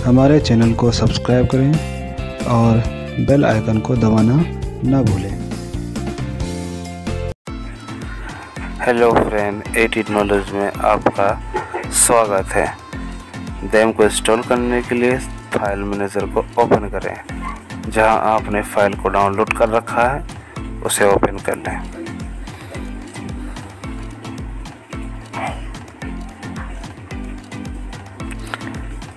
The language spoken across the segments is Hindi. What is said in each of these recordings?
हमारे चैनल को सब्सक्राइब करें और बेल आइकन को दबाना न भूलें। हेलो फ्रेंड, 18 नॉलेज में आपका स्वागत है। देम को इंस्टॉल करने के लिए फाइल मैनेजर को ओपन करें। जहां आपने फाइल को डाउनलोड कर रखा है उसे ओपन कर लें।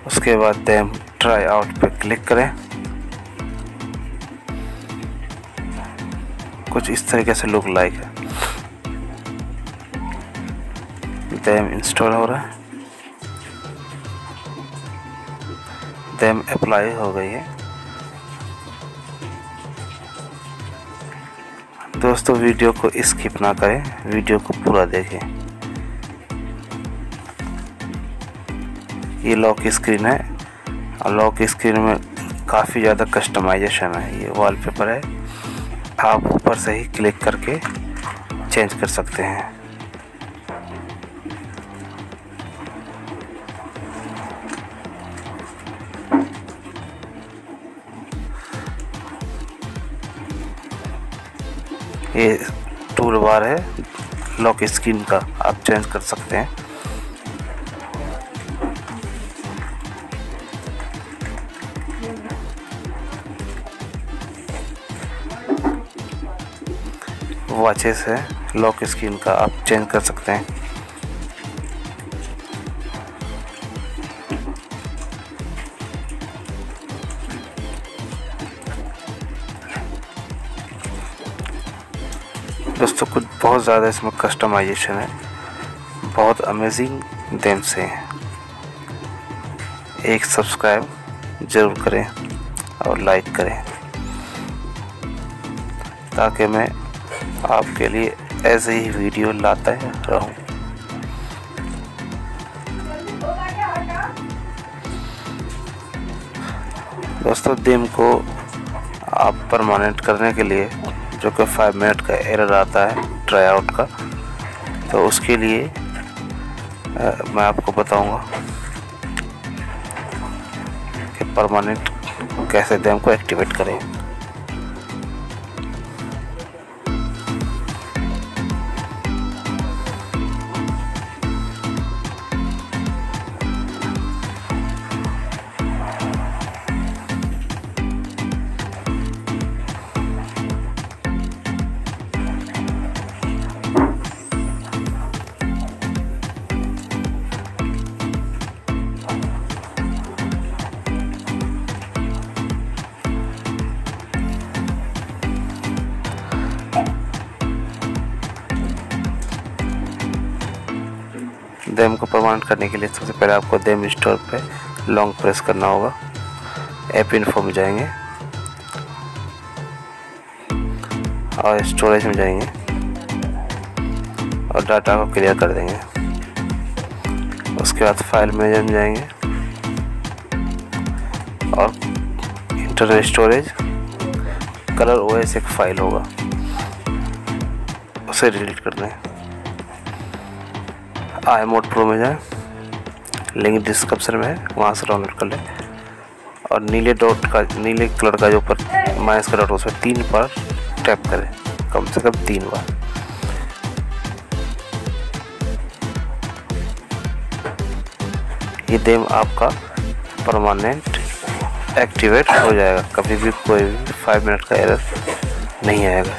उसके बाद देम ट्राई आउट पे क्लिक करें। कुछ इस तरीके से लुक लाइक है। देम इंस्टॉल हो रहा है। देम अप्लाई हो गई है। दोस्तों, वीडियो को स्किप ना करें, वीडियो को पूरा देखें। ये लॉक स्क्रीन है और लॉक स्क्रीन में काफ़ी ज़्यादा कस्टमाइजेशन है। ये वॉलपेपर है, आप ऊपर से ही क्लिक करके चेंज कर सकते हैं। ये टूल बार है लॉक स्क्रीन का, आप चेंज कर सकते हैं। वॉचेस है लॉक स्क्रीन का, आप चेंज कर सकते हैं। दोस्तों, कुछ बहुत ज़्यादा इसमें कस्टमाइजेशन है, बहुत अमेजिंग देम से है। एक सब्सक्राइब ज़रूर करें और लाइक करें ताकि मैं आपके लिए ऐसे ही वीडियो लाता रहूं। दोस्तों, देम को आप परमानेंट करने के लिए, जो कि 5 मिनट का एरर आता है ट्राई आउट का, तो उसके लिए मैं आपको बताऊंगा कि परमानेंट कैसे देम को एक्टिवेट करें। देम को परमानेंट करने के लिए सबसे पहले आपको देम इंस्टॉल पे लॉन्ग प्रेस करना होगा। ऐप इन्फो में जाएंगे और स्टोरेज में जाएंगे और डाटा को क्लियर कर देंगे। उसके बाद फाइल मैनेजर में जाएंगे और इंटरनल स्टोरेज कलर OS एक फाइल होगा, उसे डिलीट कर दें। imod प्रो में जाएं, लिंक डिस्क्रिप्शन में है, वहाँ से डाउनलोड कर लें। और नीले कलर का जो ऊपर माइनस का डॉट, उसमें 3 बार टैप करें, कम से कम 3 बार। ये देम आपका परमानेंट एक्टिवेट हो जाएगा। कभी भी कोई भी 5 मिनट का एरर नहीं आएगा।